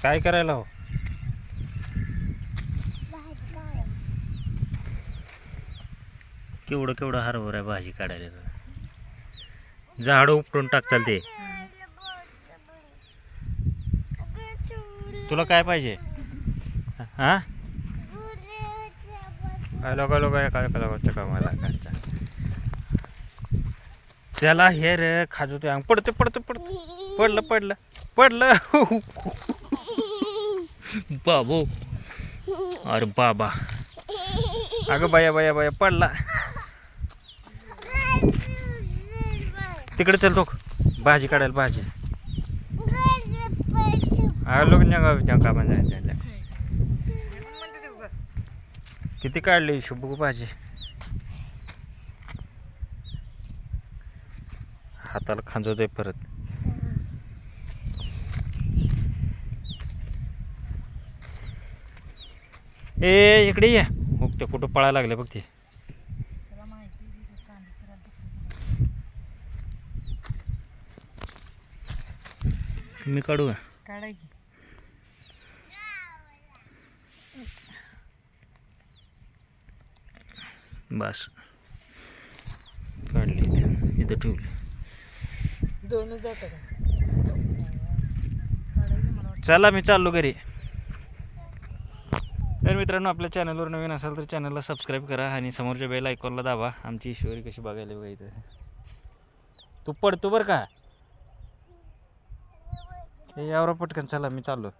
काय करायला हो? केवढं केवढं हरभर आहे भाजी काढायला. झाड उपटून टाक चालते. तुला काय पाहिजे? हा काय लोक काय कामाला त्याला हे रे खाजू ते पडते पडते पडते पडलं पडलं पडलं. बाबू अरे बाबा अगं बाया बाया बाया पडला. तिकडे चल तो भाजी काढायला भाजी. लोक का म्हणजे किती काढली शुभू भाजी. हाताला खांजवतोय परत. ए इकडे ये. मग ते कुठं पळायला लागले बघ ते. मी काढू काढायची. बस काढली इथं ठेवली. दोनच जातं का? चला मी चाललो घरी. तर मित्रांनो आपल्या चॅनलवर नवीन असाल तर चॅनलला सबस्क्राईब करा आणि समोरच्या बेल आयकॉनला दाबा. आमची ईश्वरी कशी बघायला बघा इथं. तू पडतो बरं का. यावर पटकन चला मी चाललो.